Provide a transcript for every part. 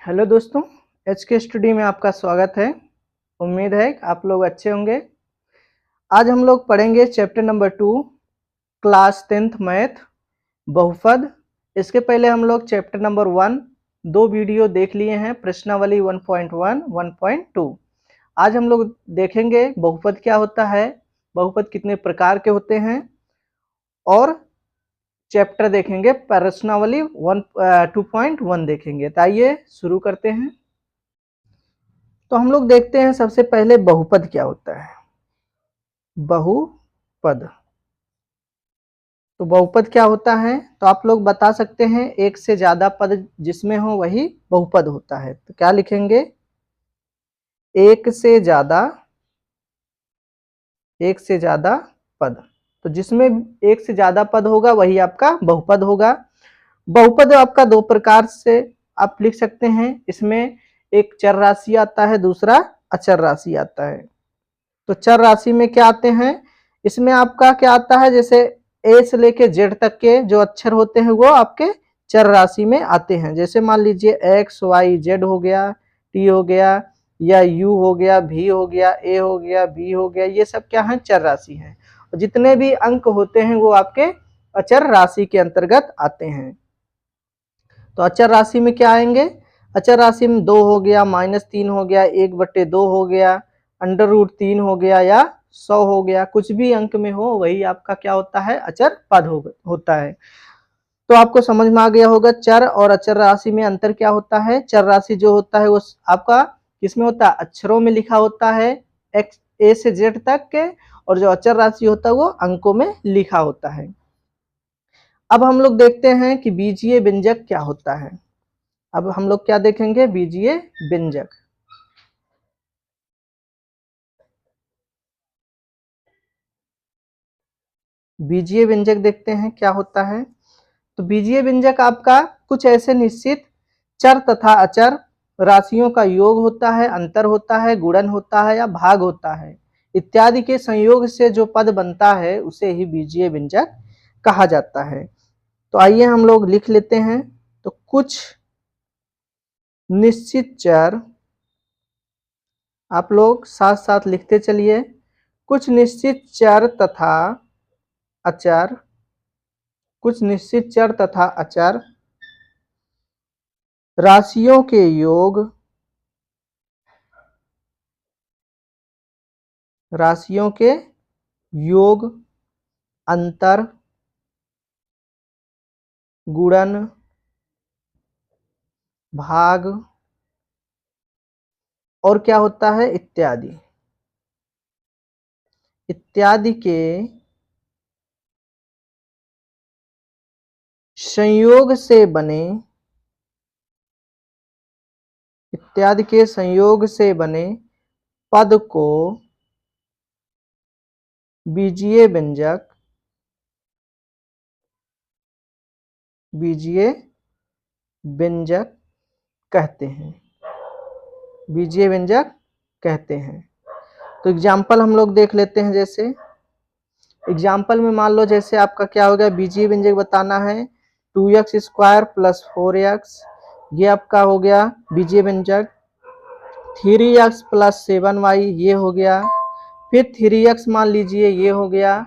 Hello दोस्तों, HK study में आपका स्वागत है। उम्मीद है कि आप लोग अच्छे होंगे। आज हम लोग पढ़ेंगे chapter number 2 class 10th math बहुपद। इसके पहले हम लोग चैप्टर नंबर 1 दो वीडियो देख लिए हैं, प्रश्नावली 1.1 1.2। आज हम लोग देखेंगे बहुपद क्या होता है, बहुपद कितने प्रकार के होते हैं और चैप्टर देखेंगे प्रश्नावली 2.1 देखेंगे। तो आइए शुरू करते हैं। तो हम लोग देखते हैं सबसे पहले बहुपद क्या होता है। बहुपद, तो बहुपद क्या होता है तो आप लोग बता सकते हैं, एक से ज्यादा पद जिसमें हो वही बहुपद होता है। तो क्या लिखेंगे, एक से ज्यादा पद। तो जिसमें एक से ज्यादा पद होगा वही आपका बहुपद होगा। बहुपद आपका दो प्रकार से आप लिख सकते हैं। इसमें एक चर राशि आता है, दूसरा अचर राशि आता है। तो चर राशि में क्या आते हैं, इसमें आपका क्या आता है, जैसे ए से लेके जेड तक के जो अक्षर होते हैं वो आपके चर राशि में आते हैं। जैसे मान लीजिए एक्स वाई जेड हो गया, टी हो गया, या यू हो गया, भी हो गया, ए हो गया, बी हो गया, ये सब क्या है, चर राशि है। और जितने भी अंक होते हैं वो आपके अचर राशि के अंतर्गत आते हैं। तो अचर राशि में क्या आएंगे, अचर राशि में 2 हो गया, -3 हो गया, 1/2 हो गया, √3 हो गया, या 100 हो गया। कुछ भी अंक में हो वही आपका क्या होता है, अचर पद होता है। तो आपको समझ में आ गया होगा चर और अचर राशि में अंतर क्या होता है। चर राशि जो होता है वो आपका किसमें होता है, अक्षरों में लिखा होता है, एक्स ए से जेड तक के। और जो अचर राशि होता है वो अंकों में लिखा होता है। अब हम लोग देखते हैं कि बीजीय व्यंजक क्या होता है। अब हम लोग क्या देखेंगे, बीजीय व्यंजक। बीजीय व्यंजक देखते हैं क्या होता है। तो बीजीय व्यंजक आपका कुछ ऐसे निश्चित चर तथा अचर राशियों का योग होता है, अंतर होता है, गुणन होता है या भाग होता है इत्यादि के संयोग से जो पद बनता है उसे ही बीजीय व्यंजक कहा जाता है। तो आइए हम लोग लिख लेते हैं। तो कुछ निश्चित चर, आप लोग साथ साथ लिखते चलिए, कुछ निश्चित चर तथा अचर, कुछ निश्चित चर तथा अचर राशियों के योग, राशियों के योग, अंतर, गुणन, भाग और क्या होता है, इत्यादि इत्यादि के संयोग से बने, इत्यादि के संयोग से बने पद को बीजीय व्यंजक, बीजीय व्यंजक कहते हैं, बीजीय व्यंजक कहते हैं। तो एग्जाम्पल हम लोग देख लेते हैं। जैसे एग्जाम्पल में मान लो जैसे आपका क्या हो गया, बीजीय व्यंजक बताना है 2x² + 4x, ये आपका हो गया बीजीय व्यंजक। 3x + 7y ये हो गया, फिर 3x मान लीजिए ये हो गया,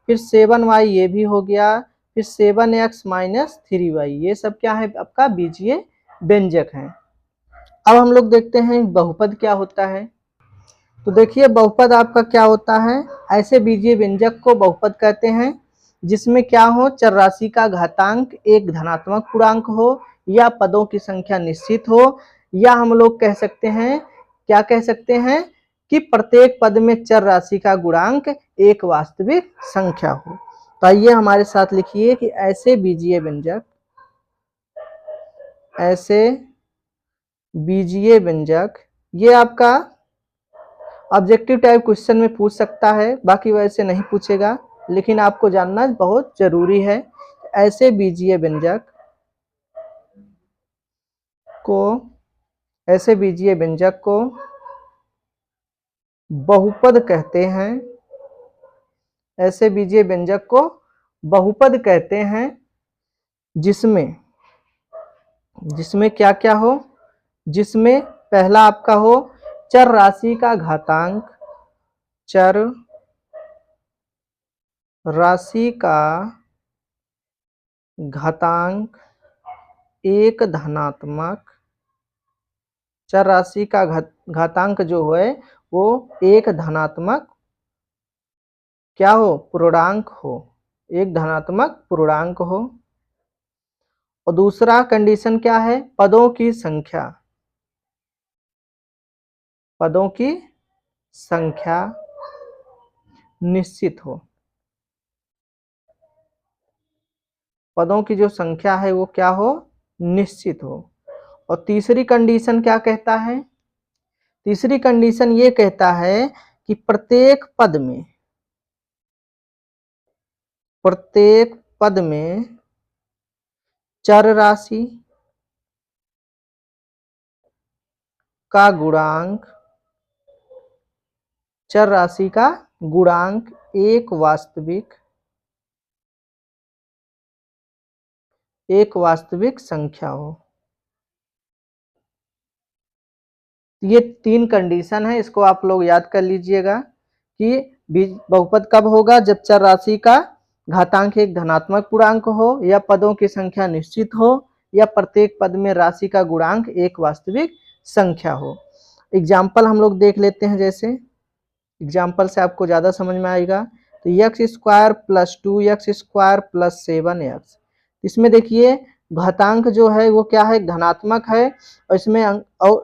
फिर 7y ये भी हो गया, फिर 7x - 3y, ये सब क्या है, आपका बीजीय व्यंजक है। अब हम लोग देखते हैं बहुपद क्या होता है। तो देखिए बहुपद आपका क्या होता है, ऐसे बीजीय व्यंजक को बहुपद कहते हैं जिसमें क्या हो, चर राशि का घातांक एक धनात्मक पूर्णांक हो, या पदों की संख्या निश्चित हो, या हम लोग कह सकते हैं, क्या कह सकते हैं कि प्रत्येक पद में चर राशि का गुणांक एक वास्तविक संख्या हो। तो आइए हमारे साथ लिखिए कि ऐसे बीजीय व्यंजक, ऐसे बीजीय व्यंजक, ये आपका ऑब्जेक्टिव टाइप क्वेश्चन में पूछ सकता है, बाकी वैसे नहीं पूछेगा, लेकिन आपको जानना बहुत जरूरी है। ऐसे बीजीय व्यंजक को, ऐसे बीजीय व्यंजक को बहुपद कहते हैं, ऐसे बीजीय व्यंजक को बहुपद कहते हैं जिसमें, जिसमें क्या क्या हो, जिसमें पहला आपका हो चर राशि का घातांक, चर राशि का घातांक एक धनात्मक, चर राशि का घातांक जो है वो एक धनात्मक क्या हो, पूर्णांक हो, एक धनात्मक पूर्णांक हो। और दूसरा कंडीशन क्या है, पदों की संख्या, पदों की संख्या निश्चित हो, पदों की जो संख्या है वो क्या हो, निश्चित हो। और तीसरी कंडीशन क्या कहता है, तीसरी कंडीशन ये कहता है कि प्रत्येक पद में चर राशि का गुणांक, चर राशि का गुणांक एक वास्तविक संख्या हो। ये तीन कंडीशन है, इसको आप लोग याद कर लीजिएगा कि बहुपद कब होगा, जब चर राशि का घातांक एक धनात्मक पूर्णांक हो, या पदों की संख्या निश्चित हो, या प्रत्येक पद में राशि का गुणांक एक वास्तविक संख्या हो। एग्जाम्पल हम लोग देख लेते हैं, जैसे एग्जाम्पल से आपको ज्यादा समझ में आएगा। तो x square plus 2x square plus 7x, इसमें देखिए घातांक जो है वो क्या है, धनात्मक है, और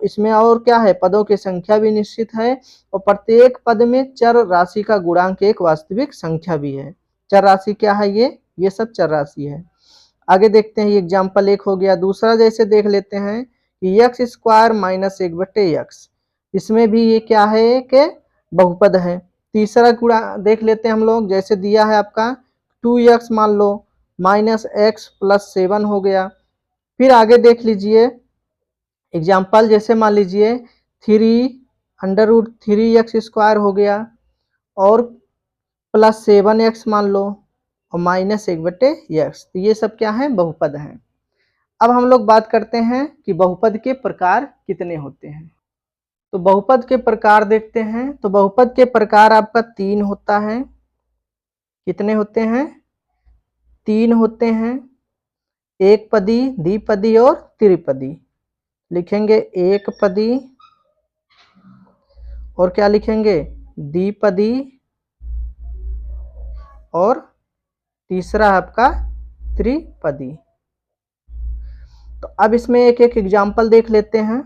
इसमें और क्या है, पदों की संख्या भी निश्चित है, और प्रत्येक पद में चर राशि का गुणांक एक वास्तविक संख्या भी है। चर राशि क्या है, ये सब चर राशि है। आगे देखते हैं, ये एग्जाम्पल एक हो गया। दूसरा जैसे देख लेते हैं कि एक्स स्क्वायर माइनस 1/x, इसमें भी ये क्या है कि बहुपद है। तीसरा गुणा देख लेते हैं हम लोग, जैसे दिया है आपका 2x मान लो माइनस x प्लस 7 हो गया। फिर आगे देख लीजिए एग्जाम्पल, जैसे मान लीजिए 3√3x स्क्वायर हो गया और प्लस 7x मान लो और माइनस 1/x, तो ये सब क्या है, बहुपद हैं। अब हम लोग बात करते हैं कि बहुपद के प्रकार कितने होते हैं। तो बहुपद के प्रकार देखते हैं। तो बहुपद के प्रकार आपका 3 होता है। कितने होते हैं, 3 होते हैं, एक पदी, द्विपदी और त्रिपदी। लिखेंगे एक पदी और क्या लिखेंगे, द्विपदी, और तीसरा आपका त्रिपदी। तो अब इसमें एक एक एग्जाम्पल देख लेते हैं।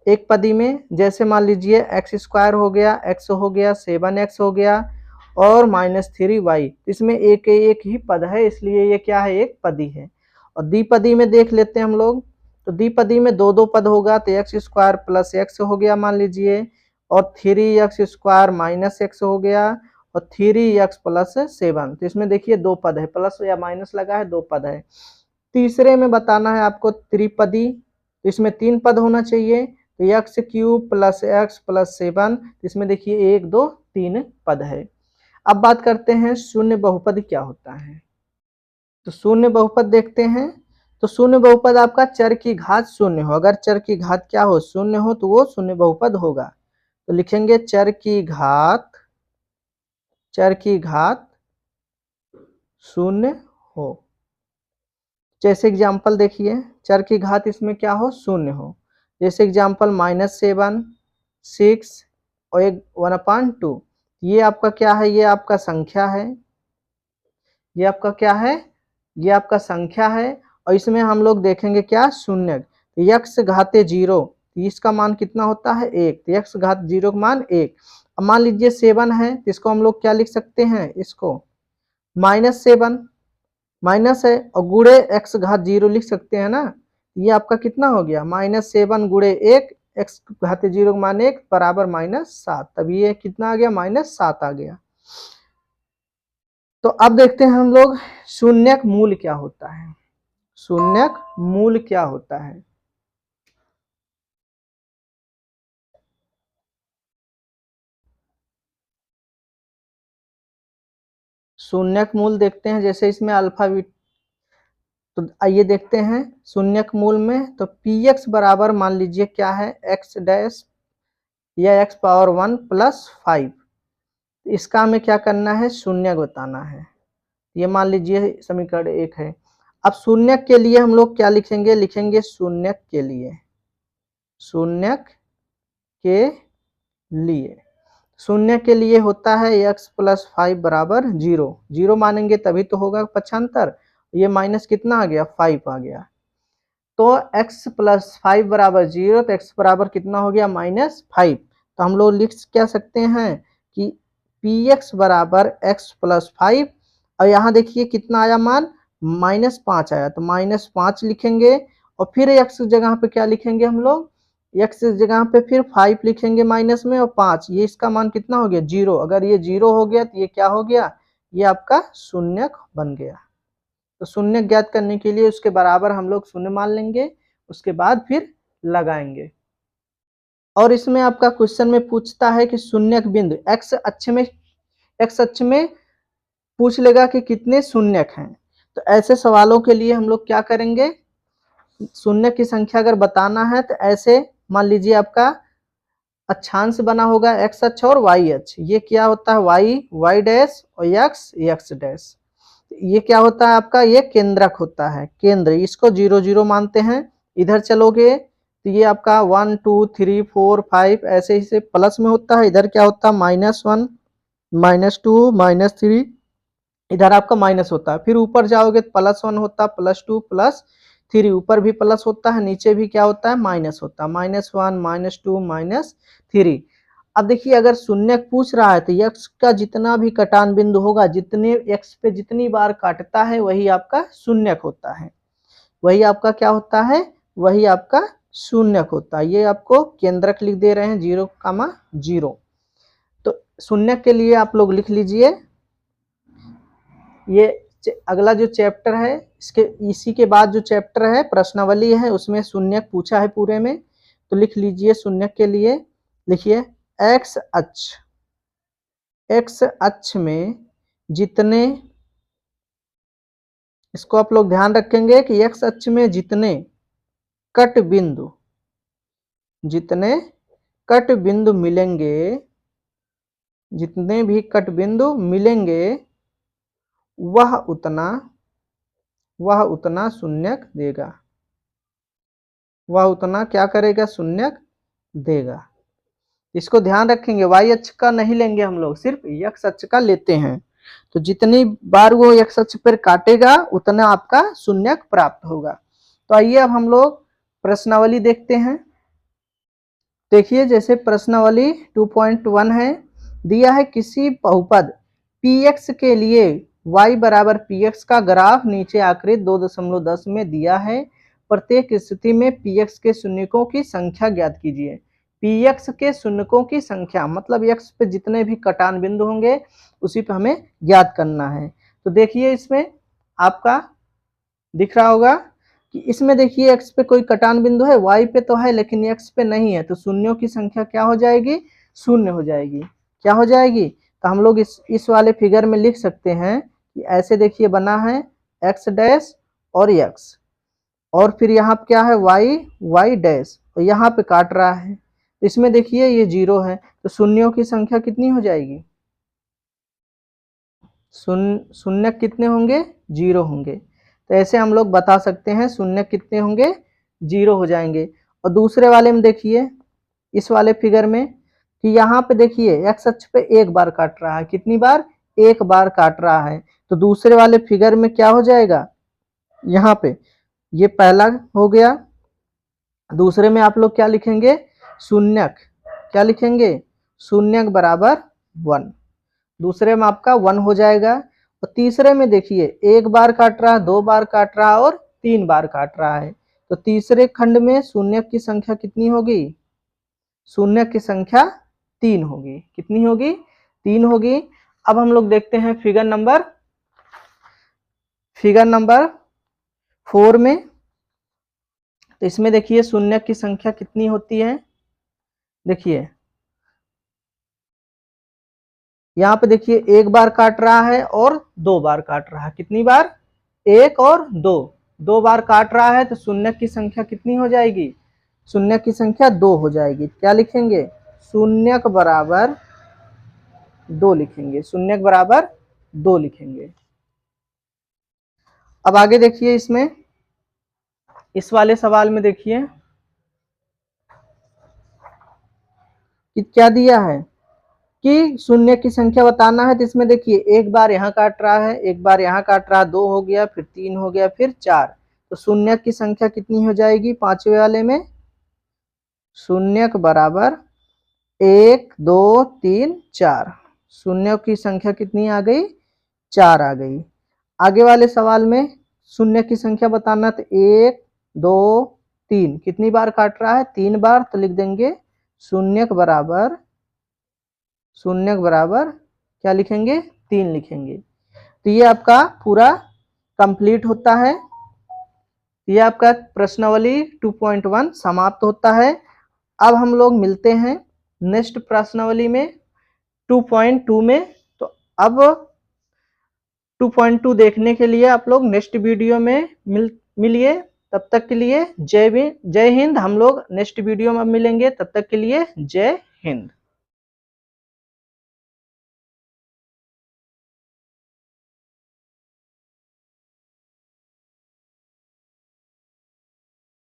एक पदी में जैसे मान लीजिए एक्स स्क्वायर हो गया, एक्स हो गया, 7x हो गया और -3y, इसमें एक एक ही पद है, इसलिए ये क्या है, एक पदी है। और द्विपदी में देख लेते हैं हम लोग। तो द्विपदी में दो दो पद होगा, तो एक्स स्क्वायर प्लस एक्स हो गया मान लीजिए, और 3x स्क्वायर माइनस एक्स हो गया, और 3x प्लस 7। तो इसमें देखिए दो पद है, प्लस या माइनस लगा है, दो पद है। तीसरे में बताना है आपको त्रिपदी, तो इसमें 3 पद होना चाहिए, तो x cube plus x plus 7, इसमें देखिए 1 2 3 पद है। अब बात करते हैं शून्य बहुपद क्या होता है। तो शून्य बहुपद देखते हैं। तो शून्य बहुपद आपका चर की घात शून्य हो, अगर चर की घात क्या हो, शून्य हो, तो वो शून्य बहुपद होगा। तो लिखेंगे चर की घात शून्य हो। जैसे एग्जाम्पल देखिए, चर की घात इसमें क्या हो, शून्य हो। जैसे एग्जाम्पल -7, 6 और 1/2, ये आपका क्या है, ये आपका संख्या है, ये आपका क्या है, ये आपका संख्या है। और इसमें हम लोग देखेंगे क्या, शून्य। यक्स घाते 0, इसका मान कितना होता है, 1, तो यक्स घात 0 का मान 1। अब मान लीजिए 7 है, तो इसको हम लोग क्या लिख सकते हैं, इसको -7 माइनस है, और गुड़े एक्स घात 0 लिख सकते हैं ना। ये आपका कितना हो गया, -7 गुड़े 1, एक्स घाते 0 मान 1 बराबर -7, तब ये कितना आ गया, -7 आ गया। तो अब देखते हैं हम लोग शून्यक मूल क्या होता है। शून्यक मूल क्या होता है। शून्यक मूल देखते हैं, जैसे इसमें अल्फा तो आइए देखते हैं शून्यक मूल में। तो पी एक्स बराबर मान लीजिए क्या है, एक्स डैश या एक्स पावर 1 प्लस 5। इसका हमें क्या करना है, शून्यक बताना है। ये मान लीजिए समीकरण 1 है। अब शून्यक के लिए हम लोग क्या लिखेंगे, लिखेंगे शून्यक के लिए, शून्यक के लिए, शून्य के लिए होता है x प्लस 5 बराबर 0। 0 मानेंगे तभी तो होगा पक्षांतर। ये माइनस कितना आ गया, 5 आ गया। तो x प्लस 5 बराबर 0, तो x बराबर कितना हो गया, -5। तो हम लोग लिख क्या सकते हैं कि px बराबर x प्लस 5, और यहाँ देखिए कितना आया मान, -5 आया, तो -5 लिखेंगे। और फिर x की जगह पे क्या लिखेंगे हम लोग, x की जगह पे फिर 5 लिखेंगे माइनस में, और 5, ये इसका मान कितना हो गया, 0। अगर ये 0 हो गया तो ये क्या हो गया, ये आपका शून्यक बन गया। तो शून्य ज्ञात करने के लिए उसके बराबर हम लोग शून्य मान लेंगे, उसके बाद फिर लगाएंगे। और इसमें आपका क्वेश्चन में पूछता है कि शून्यक बिंदु एक्स अक्ष में पूछ लेगा कि कितने शून्यक हैं। तो ऐसे सवालों के लिए हम लोग क्या करेंगे, शून्य की संख्या अगर बताना है तो ऐसे मान लीजिए आपका अक्षांश बना होगा एक्स अक्ष और वाई अक्ष। ये क्या होता है, वाई डैश और एक्स डैश। ये क्या होता है आपका, ये केंद्रक होता है, केंद्र। इसको 0 0 मानते हैं। इधर चलोगे तो ये आपका 1 2 3 4 5 ऐसे ही से प्लस में होता है। इधर क्या होता है, -1 -2 -3, इधर आपका माइनस होता है। फिर ऊपर जाओगे तो +1 होता है, +2 +3, ऊपर भी प्लस होता है, नीचे भी क्या होता है, माइनस होता है, -1 -2 -3। अब देखिए अगर शून्यक पूछ रहा है तो x का जितना भी कटान बिंदु होगा, जितने x पे जितनी बार काटता है वही आपका शून्यक होता है, वही आपका क्या होता है, वही आपका शून्यक होता है। ये आपको केंद्रक लिख दे रहे हैं 0,0। तो शून्यक के लिए आप लोग लिख लीजिए। ये अगला जो चैप्टर है, इसी के बाद जो चैप्टर है प्रश्नावली है, उसमें शून्यक पूछा है पूरे में। तो लिख लीजिए शून्यक के लिए, लिखिए एक्स अक्ष में जितने, इसको आप लोग ध्यान रखेंगे कि एक्स अक्ष में जितने कट बिंदु मिलेंगे, जितने भी कट बिंदु मिलेंगे वह उतना शून्यक देगा, वह उतना क्या करेगा, शून्यक देगा। इसको ध्यान रखेंगे, वाई अक्ष का नहीं लेंगे हम लोग, सिर्फ एक्स अक्ष का लेते हैं। तो जितनी बार वो एक्स अक्ष पर काटेगा उतना आपका शून्यक प्राप्त होगा। तो आइए अब हम लोग प्रश्नावली देखते हैं। देखिए जैसे प्रश्नावली 2.1 है, दिया है किसी बहुपद px के लिए y बराबर px का ग्राफ नीचे आकृत 2.10 में दिया है। प्रत्येक स्थिति में px के शून्यकों की संख्या ज्ञात कीजिए। px के शून्यकों की संख्या मतलब x पे जितने भी कटान बिंदु होंगे उसी पे हमें ज्ञात करना है। तो देखिए इसमें आपका दिख रहा होगा कि इसमें देखिए x पे कोई कटान बिंदु है, y पे तो है लेकिन x पे नहीं है, तो शून्यों की संख्या क्या हो जाएगी, शून्य हो जाएगी। क्या हो जाएगी, तो हम लोग इस वाले फिगर में लिख सकते हैं कि ऐसे देखिए बना है x डैश और x, और फिर यहाँ पे क्या है y डैश, और यहाँ पे काट रहा है। इसमें देखिए ये 0 है, तो शून्यों की संख्या कितनी हो जाएगी, शून्य कितने होंगे, 0 होंगे। तो ऐसे हम लोग बता सकते हैं शून्य कितने होंगे, 0 हो जाएंगे। और दूसरे वाले में देखिए इस वाले फिगर में कि यहाँ पे देखिए एक्स अक्ष पे एक बार काट रहा है, कितनी बार, एक बार काट रहा है। तो दूसरे वाले फिगर में क्या हो जाएगा, यहाँ पे ये पहला हो गया। दूसरे में आप लोग क्या लिखेंगे, शून्यक, क्या लिखेंगे, शून्यक बराबर 1, दूसरे में आपका 1 हो जाएगा। और तीसरे में देखिए एक बार काट रहा है, 2 बार काट रहा है और 3 बार काट रहा है। तो तीसरे खंड में शून्य की संख्या कितनी होगी, शून्य की संख्या 3 होगी। कितनी होगी, 3 होगी। अब हम लोग देखते हैं फिगर नंबर 4 में। तो इसमें देखिए शून्य की संख्या कितनी होती है, देखिए यहाँ पे देखिए एक बार काट रहा है और 2 बार काट रहा है, कितनी बार, 1 और 2, 2 बार काट रहा है तो शून्य की संख्या कितनी हो जाएगी? शून्य की संख्या 2 हो जाएगी। क्या लिखेंगे? शून्यक बराबर 2 लिखेंगे, शून्यक बराबर 2 लिखेंगे। अब आगे देखिए, इसमें इस वाले सवाल में देखिए कि क्या दिया है कि शून्य की संख्या बताना है। तो इसमें देखिए एक बार यहाँ काट रहा है, एक बार यहाँ काट रहा है, 2 हो गया, फिर 3 हो गया, फिर 4। तो शून्य की संख्या कितनी हो जाएगी पांचवें वाले में? शून्यक बराबर 1 2 3 4। शून्य की संख्या कितनी आ गई? 4 आ गई। आगे वाले सवाल में शून्य की संख्या बताना, तो 1 2 3 कितनी बार काट रहा है? 3 बार। तो लिख देंगे शून्यक बराबर क्या लिखेंगे? 3 लिखेंगे। तो ये आपका पूरा कंप्लीट होता है। ये आपका प्रश्नावली 2.1 समाप्त होता है। अब हम लोग मिलते हैं नेक्स्ट प्रश्नावली में 2.2 में। तो अब 2.2 देखने के लिए आप लोग नेक्स्ट वीडियो में मिलिए। तब तक के लिए जय हिंद। हम लोग नेक्स्ट वीडियो में मिलेंगे, तब तक के लिए जय हिंद।